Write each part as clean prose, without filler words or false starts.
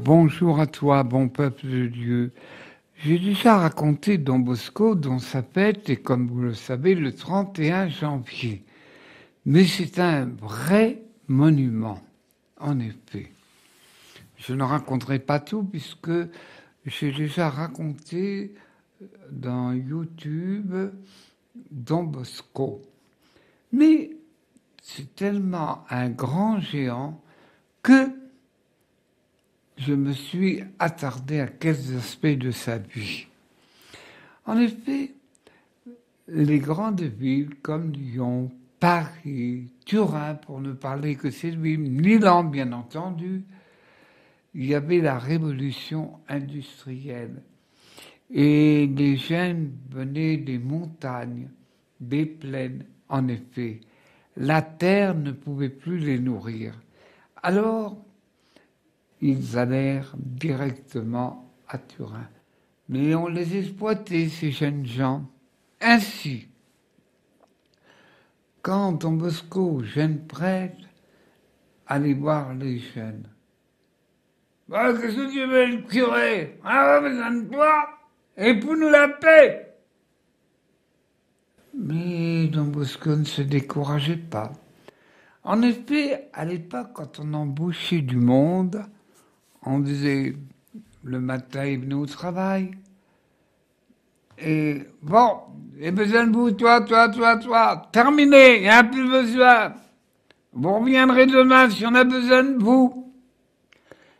Bonjour à toi, bon peuple de Dieu. J'ai déjà raconté Don Bosco dont sa fête est, comme vous le savez, le 31 janvier. Mais c'est un vrai monument, en effet. Je ne raconterai pas tout puisque j'ai déjà raconté dans YouTube Don Bosco. Mais c'est tellement un grand géant que je me suis attardé à quelques aspects de sa vie. En effet, les grandes villes comme Lyon, Paris, Turin, pour ne parler que ces villes, Milan bien entendu, il y avait la révolution industrielle. Et les jeunes venaient des montagnes, des plaines, en effet. La terre ne pouvait plus les nourrir. Alors, ils allèrent directement à Turin. Mais on les exploitait, ces jeunes gens. Ainsi, quand Don Bosco, jeune prêtre, allait voir les jeunes. Bah, qu'est-ce que tu veux, le curé? On a besoin de toi, et pour nous la paix. Mais Don Bosco ne se décourageait pas. En effet, à l'époque, quand on embauchait du monde, on disait, le matin, il venait au travail. Et bon, j'ai besoin de vous, toi. Terminé, il n'y a plus besoin. Vous reviendrez demain si on a besoin de vous.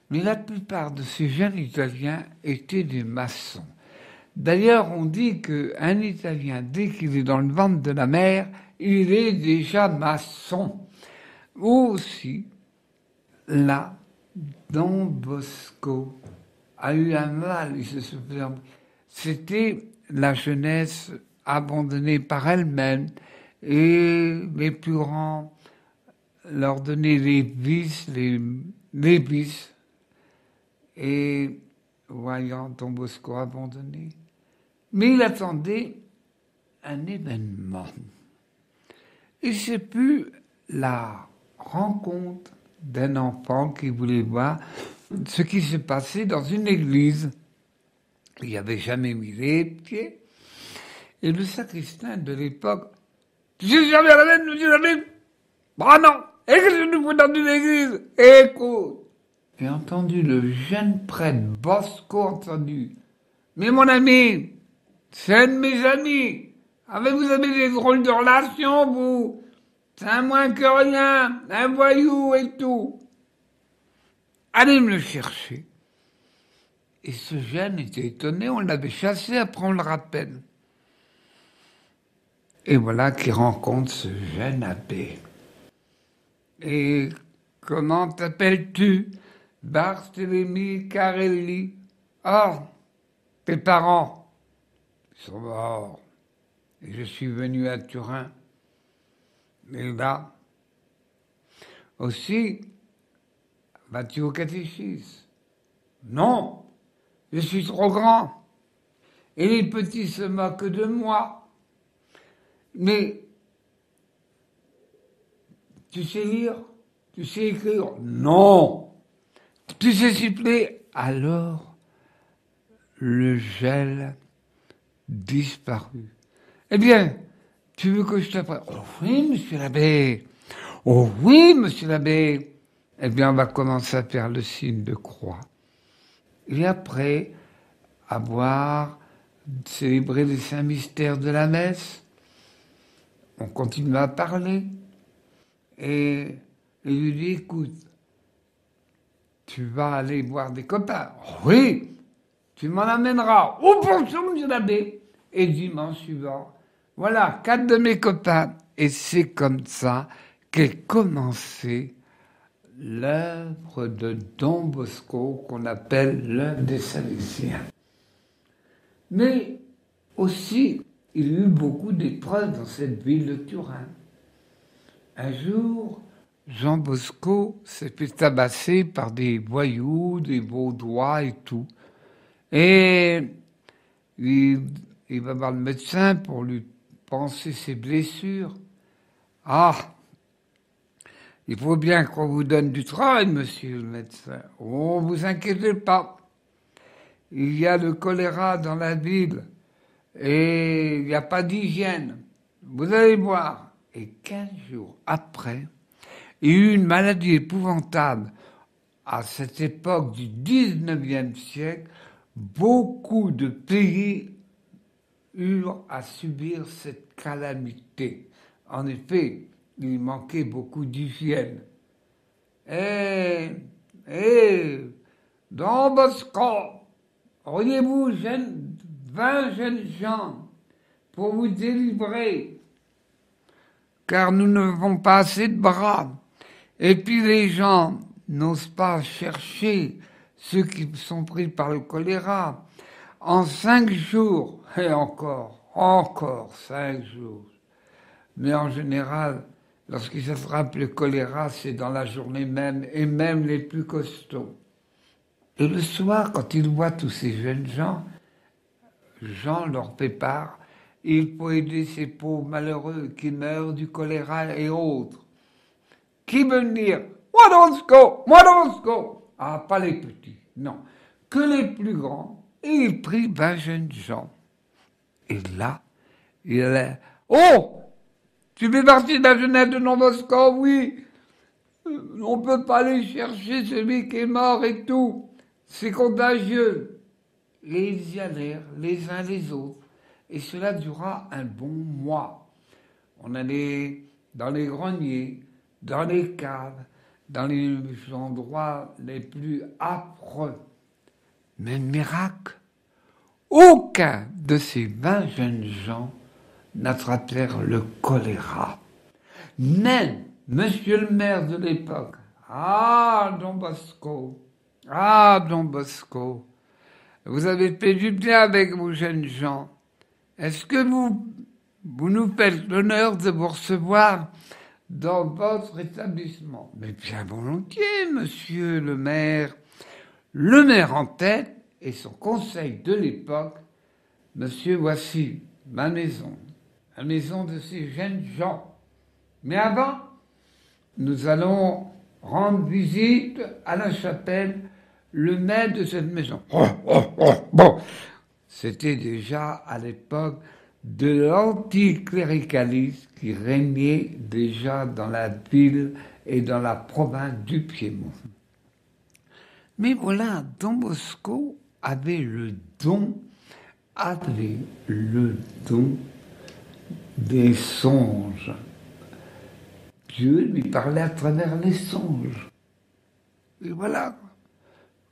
Mais la plupart de ces jeunes Italiens étaient des maçons. D'ailleurs, on dit qu'un Italien, dès qu'il est dans le ventre de la mère, il est déjà maçon. Aussi, là, Don Bosco a eu un mal. C'était la jeunesse abandonnée par elle-même et les plus grands leur donnaient les vices, les vices. Et voyant Don Bosco abandonné, mais il attendait un événement. Et c'est plus la rencontre d'un enfant qui voulait voir ce qui s'est passé dans une église. Il n'y avait jamais mis les pieds. Et le sacristain de l'époque, tu sais jamais à la veine, monsieur l'abbé? Bah non! Et qu'est-ce que nous fous dans une église? Écoute! J'ai entendu le jeune prêtre Bosco entendu. Mais mon ami, c'est un de mes amis. Avec vous avez des drôles de relations, vous. C'est un moins que rien, un voyou et tout. Allez me le chercher. Et ce jeune était étonné, on l'avait chassé, après on le rappelle. Et voilà qu'il rencontre ce jeune abbé. Et comment t'appelles-tu? Barthélemy Carelli. Oh, tes parents, ils sont morts. Et je suis venu à Turin. Et là, aussi, vas-tu au catéchisme? Non, je suis trop grand. Et les petits se moquent de moi. Mais tu sais lire? Tu sais écrire? Non. Tu sais siffler? Alors, le gel disparut. Eh bien, tu veux que je t'apprenne? Oh oui, monsieur l'abbé. Oh oui, monsieur l'abbé. Eh bien, on va commencer à faire le signe de croix. Et après avoir célébré les saints mystères de la messe, on continue à parler. Et il lui dit, écoute, tu vas aller voir des copains. Oh oui, tu m'en amèneras. Oh, bonjour, monsieur l'abbé. Et dimanche suivant, voilà, 4 de mes copains. Et c'est comme ça qu'est commencée l'œuvre de Don Bosco, qu'on appelle l'œuvre des Salésiens. Mais aussi, il y a eu beaucoup d'épreuves dans cette ville de Turin. Un jour, Jean Bosco s'est fait tabasser par des voyous, des Vaudois et tout. Et il va voir le médecin pour lui panser ses blessures. Ah! Il faut bien qu'on vous donne du travail, monsieur le médecin. Oh, vous inquiétez pas. Il y a le choléra dans la ville et il n'y a pas d'hygiène. Vous allez voir. Et 15 jours après, il y a eu une maladie épouvantable. À cette époque du 19e siècle, beaucoup de pays eurent à subir cette calamité. En effet, il manquait beaucoup d'hygiène. Don Bosco, auriez-vous 20 jeunes gens pour vous délivrer, car nous n'avons pas assez de bras. Et puis les gens n'osent pas chercher ceux qui sont pris par le choléra. En 5 jours, et encore 5 jours. Mais en général, lorsqu'ils s'attrapent le choléra, c'est dans la journée même, et même les plus costauds. Et le soir, quand ils voient tous ces jeunes gens, Jean leur prépare, il faut aider ces pauvres malheureux qui meurent du choléra et autres. Qui veut venir? Moi Bosco. Ah, pas les petits, non. Que les plus grands. Et il prit 20 jeunes gens. Et là, il est... Oh! Tu fais partie de la jeunesse de Don Bosco, oui. On ne peut pas aller chercher celui qui est mort et tout. C'est contagieux. Et ils y allèrent, les uns les autres. Et cela dura un bon mois. On allait dans les greniers, dans les caves, dans les endroits les plus affreux. Mais miracle, aucun de ces 20 jeunes gens n'attrapèrent le choléra. Même monsieur le maire de l'époque, Don Bosco, vous avez fait du bien avec vos jeunes gens. Est-ce que vous nous faites l'honneur de vous recevoir dans votre établissement? Mais bien volontiers, monsieur le maire. Le maire en tête et son conseil de l'époque, monsieur, voici ma maison, la maison de ces jeunes gens. Mais avant, nous allons rendre visite à la chapelle, le maître de cette maison. Bon, c'était déjà à l'époque de l'anticléricalisme qui régnait déjà dans la ville et dans la province du Piémont. Mais voilà, Don Bosco avait le don des songes. Dieu lui parlait à travers les songes. Et voilà,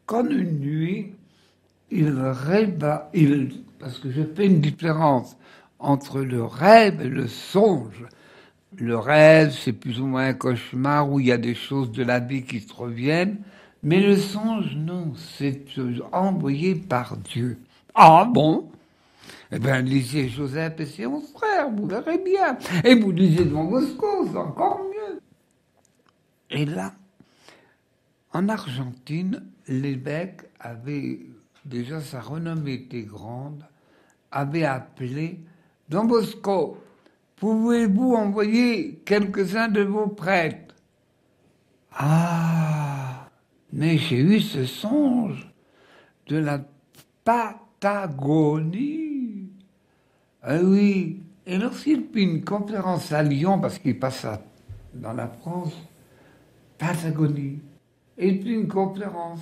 quand une nuit, il rêva, parce que je fais une différence entre le rêve et le songe. Le rêve, c'est plus ou moins un cauchemar où il y a des choses de la vie qui se reviennent, mais le songe, non, c'est envoyé par Dieu. Ah bon? Eh bien, lisez Joseph et ses 11 frères, vous verrez bien. Et vous lisez Don Bosco, c'est encore mieux. Et là, en Argentine, l'évêque avait, déjà sa renommée était grande, avait appelé Don Bosco, pouvez-vous envoyer quelques-uns de vos prêtres? Ah, mais j'ai eu ce songe de la Patagonie. Ah oui, et lorsqu'il fit une conférence à Lyon, parce qu'il passa dans la France, Patagonie, et il fit une conférence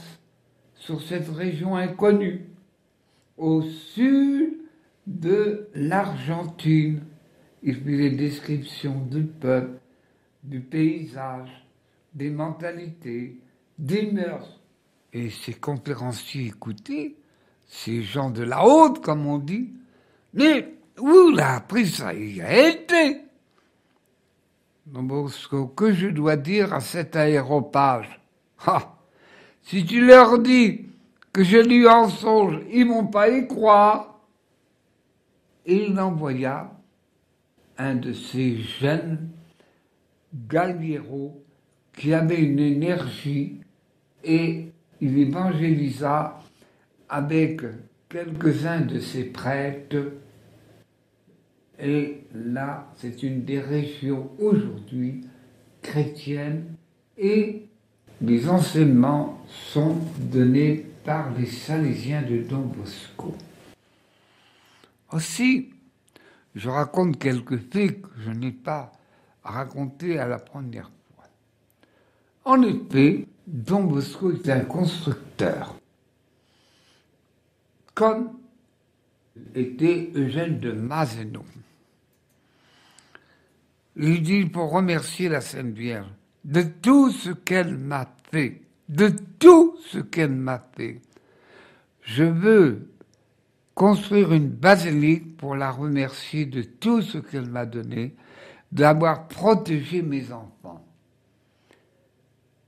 sur cette région inconnue, au sud de l'Argentine. Il fit des descriptions du peuple, du paysage, des mentalités, des mœurs. Et ces conférenciers écoutaient, ces gens de la haute, comme on dit, mais où il a appris ça? Il a été. Don Bosco, que je dois dire à cet aéropage? Ah, si tu leur dis que je l'ai eu en songe, ils vont pas y croire. Et il envoya un de ces jeunes galieros qui avait une énergie et il évangélisa avec quelques-uns de ses prêtres. Et là, c'est une des régions aujourd'hui chrétiennes Et les enseignements sont donnés par les Salésiens de Don Bosco. Aussi, je raconte quelques faits que je n'ai pas racontés à la première fois. En effet, Don Bosco était un constructeur, comme était Eugène de Mazenot. Il dit pour remercier la Sainte Vierge de tout ce qu'elle m'a fait, de tout ce qu'elle m'a fait. Je veux construire une basilique pour la remercier de tout ce qu'elle m'a donné, d'avoir protégé mes enfants.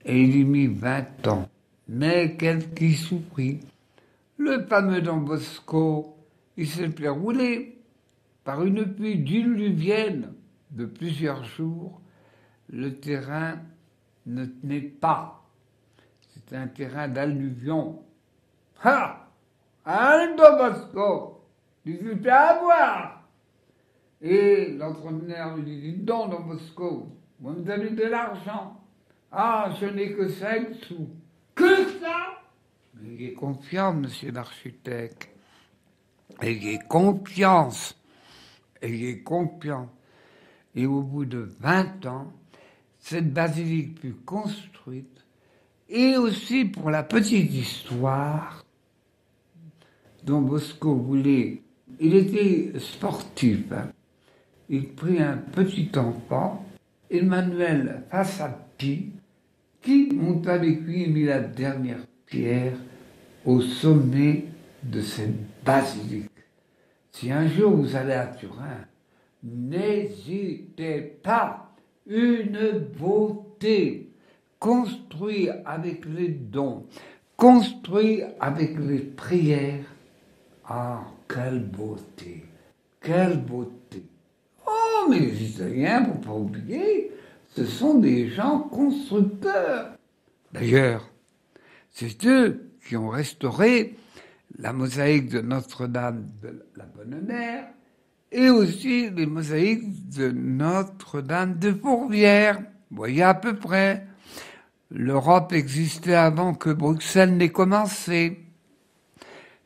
Et il y mit 20 ans. Mais quel qui souffrit. Le fameux Don Bosco, il s'est fait rouler par une pluie diluvienne de plusieurs jours. Le terrain ne tenait pas. C'était un terrain d'alluvion. Ha! Un Don Bosco, tu te fais avoir. Et l'entrepreneur lui dit, Don Bosco, vous me donnez de l'argent. Ah, je n'ai que 5 sous. Que ça? Ayez confiance, monsieur l'architecte. Ayez confiance. Ayez confiance. Et au bout de 20 ans, cette basilique fut construite. Et aussi, pour la petite histoire, Don Bosco voulait... Il était sportif. Hein. Il prit un petit enfant, Emmanuel Fassati, qui monta avec lui et mit la dernière pierre au sommet de cette basilique. Si un jour vous allez à Turin, n'hésitez pas, une beauté, construit avec les dons, construit avec les prières. Ah, quelle beauté, quelle beauté. Oh, mais les Italiens, pour ne pas oublier, ce sont des gens constructeurs. D'ailleurs, c'est eux qui ont restauré la mosaïque de Notre-Dame de la Bonne Mère et aussi les mosaïques de Notre-Dame de Fourvière. Vous voyez à peu près, l'Europe existait avant que Bruxelles n'ait commencé.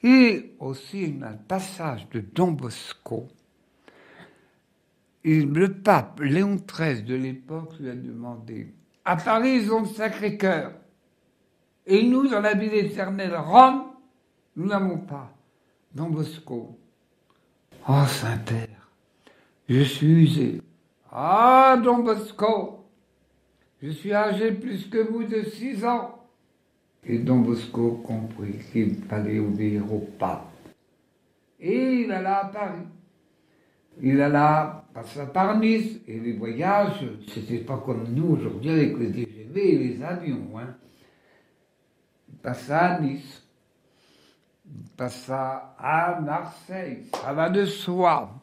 Et aussi, il y a un passage de Don Bosco. Et le pape Léon XIII de l'époque lui a demandé, à Paris, ils ont le Sacré-Cœur. Et nous, dans la ville éternelle, Rome, nous n'avons pas. Don Bosco. Oh, Saint-Père, je suis usé. Ah, Don Bosco, je suis âgé plus que vous de 6 ans. Et Don Bosco comprit qu'il fallait obéir au pape. Et il alla à Paris. Il alla passer par Nice. Et les voyages, c'était pas comme nous aujourd'hui avec les TGV et les avions. Hein. Il passa à Nice. Il passa à Marseille. Ça va de soi.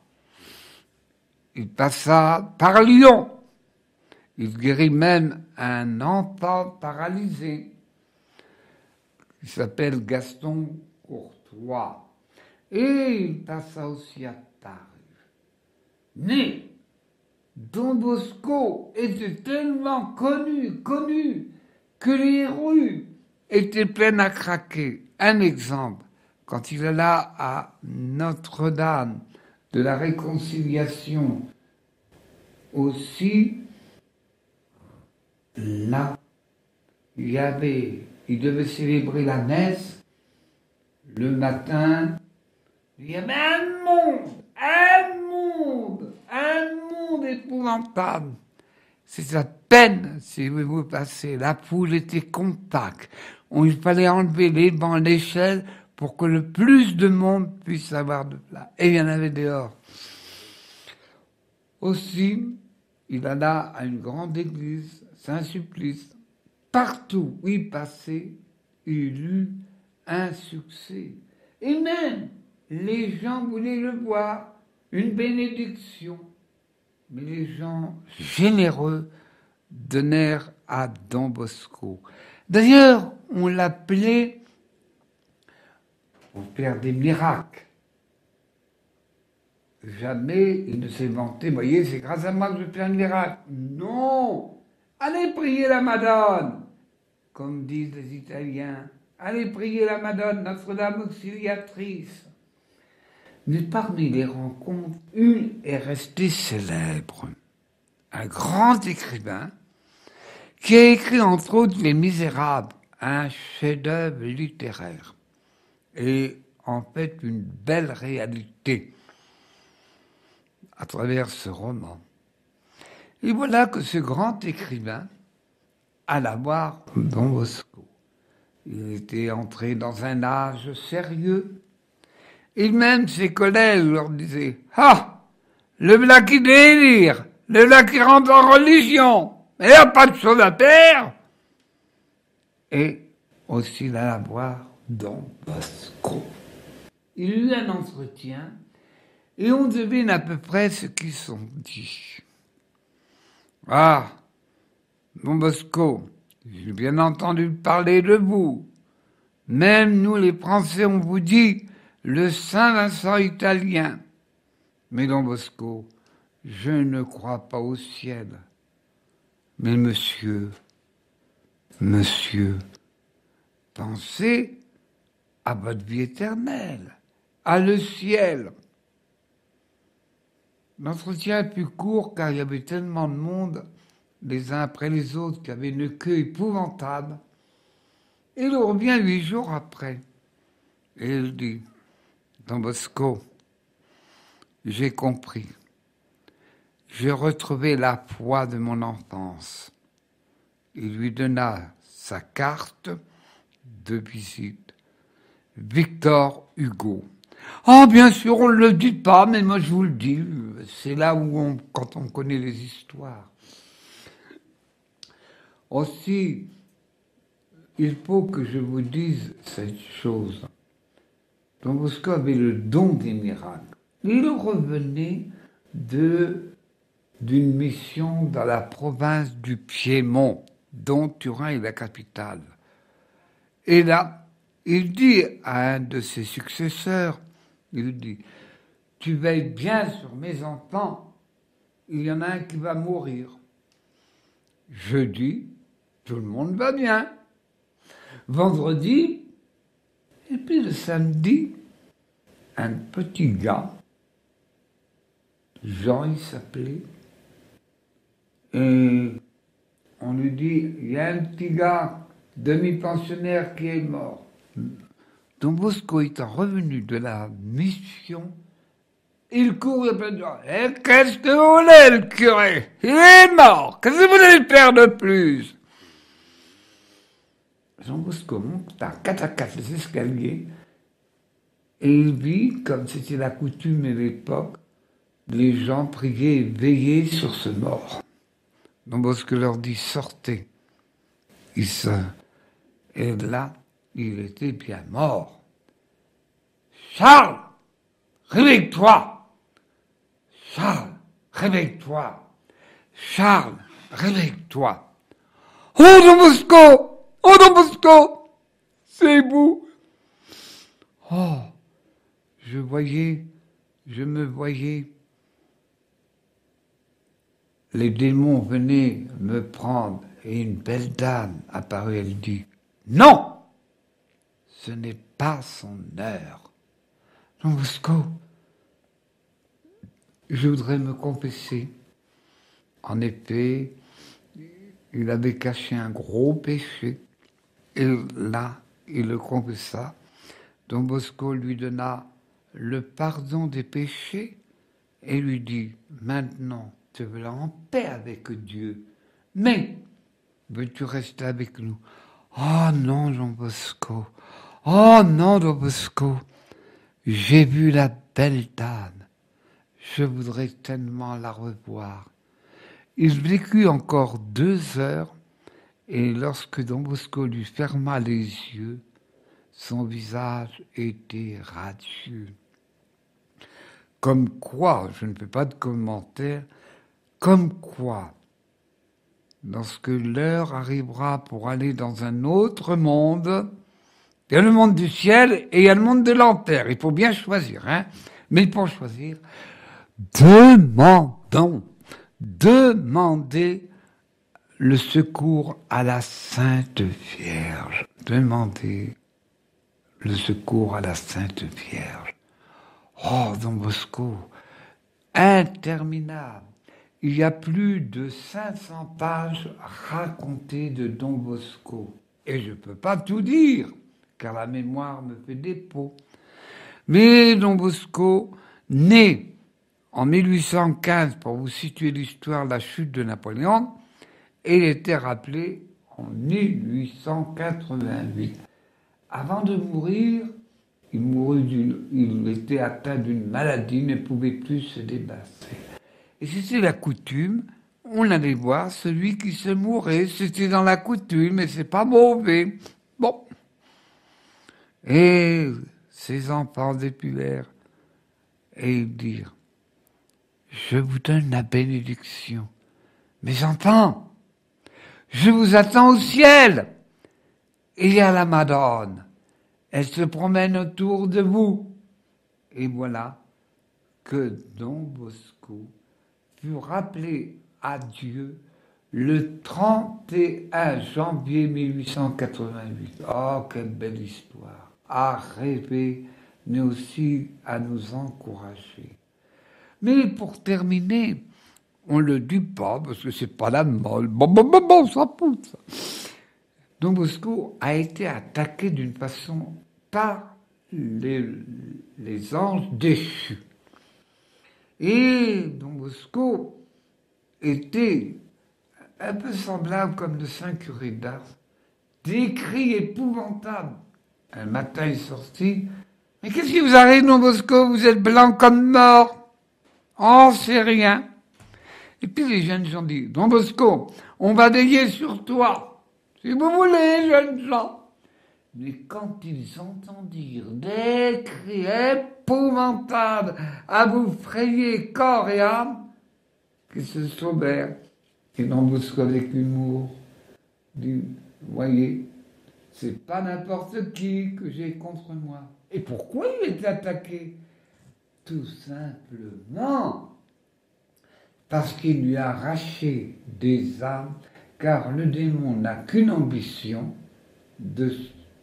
Il passa par Lyon. Il guérit même un enfant paralysé qui s'appelle Gaston Courtois. Et il passa aussi à Paris. Mais Don Bosco était tellement connu, que les rues étaient pleines à craquer. Un exemple, quand il alla à Notre-Dame de la Réconciliation, aussi, là, il devait célébrer la messe le matin. Il y avait un monde épouvantable. C'est à peine si vous passez. La foule était compacte. Il fallait enlever les bancs, l'échelle pour que le plus de monde puisse avoir de place. Et il y en avait dehors. Aussi, il alla à une grande église, Saint-Sulpice. Partout où il passait, il eut un succès. Et même, les gens voulaient le voir, une bénédiction. Mais les gens généreux donnèrent à Don Bosco. D'ailleurs, on l'appelait pour faire des miracles. Jamais il ne s'est vanté, voyez, c'est grâce à moi que je fais un miracle. Non! À allez prier la Madone, comme disent les Italiens. Allez prier la Madone, Notre-Dame auxiliatrice. Mais parmi les rencontres, une est restée célèbre. Un grand écrivain qui a écrit entre autres Les Misérables, un chef-d'œuvre littéraire et en fait une belle réalité à travers ce roman. Et voilà que ce grand écrivain alla voir Don Bosco. Il était entré dans un âge sérieux. Et même ses collègues leur disaient « Ah, le voilà qui délire, le voilà qui rentre en religion, il n'y a pas de chose à faire !» Et aussi il alla voir Don Bosco. Il eut un entretien et on devine à peu près ce qu'ils sont dit. « Ah, Don Bosco, j'ai bien entendu parler de vous. Même nous les Français, on vous dit le Saint-Vincent italien. Mais Don Bosco, je ne crois pas au ciel. Mais monsieur, pensez à votre vie éternelle, à le ciel. » L'entretien est plus court car il y avait tellement de monde, les uns après les autres, qui avaient une queue épouvantable. Et il revient 8 jours après. Et il dit, Don Bosco, j'ai compris. J'ai retrouvé la foi de mon enfance. Il lui donna sa carte de visite. Victor Hugo. Ah, bien sûr, on ne le dit pas, mais moi je vous le dis. C'est là où quand on connaît les histoires. Aussi, il faut que je vous dise cette chose. Don Bosco avait le don des miracles. Il revenait d'une mission dans la province du Piémont, dont Turin est la capitale. Et là, il dit à un de ses successeurs, il dit, « Tu veilles bien sur mes enfants, il y en a un qui va mourir. » Jeudi, tout le monde va bien. Vendredi, et puis le samedi, un petit gars, Jean il s'appelait, et on lui dit, il y a un petit gars, demi-pensionnaire qui est mort. Don Bosco étant revenu de la mission, il court et peut dire, eh, qu'est-ce que vous voulez, le curé? Il est mort, qu'est-ce que vous voulez faire de plus? Don Bosco monte à 4 à 4 les escaliers et il vit, comme c'était la coutume à l'époque, les gens priaient et veillaient sur ce mort. Don Bosco leur dit, sortez. Et là, il était bien mort. Charles, réveille-toi. Charles, réveille-toi. Charles, réveille-toi. Oh, Don Bosco! Oh, Don Bosco! C'est vous! Oh, je me voyais. Les démons venaient me prendre et une belle dame apparut, elle dit, non! Ce n'est pas son heure. Don Bosco, je voudrais me confesser. En effet, il avait caché un gros péché. Et là, il le confessa. Don Bosco lui donna le pardon des péchés et lui dit, maintenant, te voilà en paix avec Dieu. Mais, veux-tu rester avec nous? Oh non, Don Bosco. Oh non, Don Bosco. J'ai vu la belle dame. Je voudrais tellement la revoir. Il vécut encore 2 heures et lorsque Don Bosco lui ferma les yeux, son visage était radieux. Comme quoi, je ne fais pas de commentaire, comme quoi, lorsque l'heure arrivera pour aller dans un autre monde, il y a le monde du ciel et il y a le monde de l'enfer. Il faut bien choisir, hein. Mais pour choisir, demandez le secours à la Sainte Vierge. Demandez le secours à la Sainte Vierge. Oh, Don Bosco, interminable. Il y a plus de 500 pages racontées de Don Bosco. Et je ne peux pas tout dire, car la mémoire me fait défaut. Mais Don Bosco, né en 1815, pour vous situer l'histoire de la chute de Napoléon, et il était rappelé en 1888. Avant de mourir, il était atteint d'une maladie, ne pouvait plus se débarrasser. Et c'était la coutume, on allait voir celui qui se mourait, c'était dans la coutume, et c'est pas mauvais. Bon. Et ses enfants dépulèrent et dirent, je vous donne la bénédiction. Mes enfants, je vous attends au ciel. Il y a la Madone. Elle se promène autour de vous. Et voilà que Don Bosco fut rappelé à Dieu le 31 janvier 1888. Oh, quelle belle histoire. À rêver, mais aussi à nous encourager. Mais pour terminer, on ne le dit pas parce que c'est pas la mode. Bon, ça pousse. Don Bosco a été attaqué d'une façon par les anges déchus. Et Don Bosco était un peu semblable comme le Saint Curé d'Ars, des cris épouvantables. Un matin, il sortit. Mais qu'est-ce qui vous arrive, Don Bosco? Vous êtes blanc comme mort. Oh, c'est rien. Et puis les jeunes gens disent, Don Bosco, on va veiller sur toi. Si vous voulez, jeunes gens. Mais quand ils entendirent des cris épouvantables à vous frayer corps et âme, qu'ils se sauvèrent. Et Don Bosco avec humour dit, voyez, c'est pas n'importe qui que j'ai contre moi. Et pourquoi il est attaqué? Tout simplement parce qu'il lui a arraché des âmes, car le démon n'a qu'une ambition, de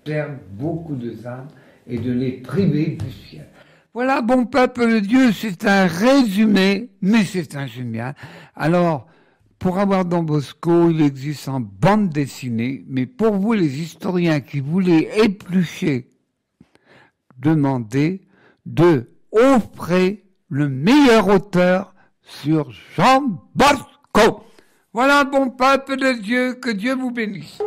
perdre beaucoup de âmes et de les priver du ciel. Voilà, bon peuple de Dieu, c'est un résumé, mais c'est un génial. Alors, pour avoir Don Bosco, il existe en bande dessinée, mais pour vous, les historiens qui voulaient éplucher, demandez de offrir le meilleur auteur sur Jean Bosco. Voilà, bon peuple de Dieu, que Dieu vous bénisse.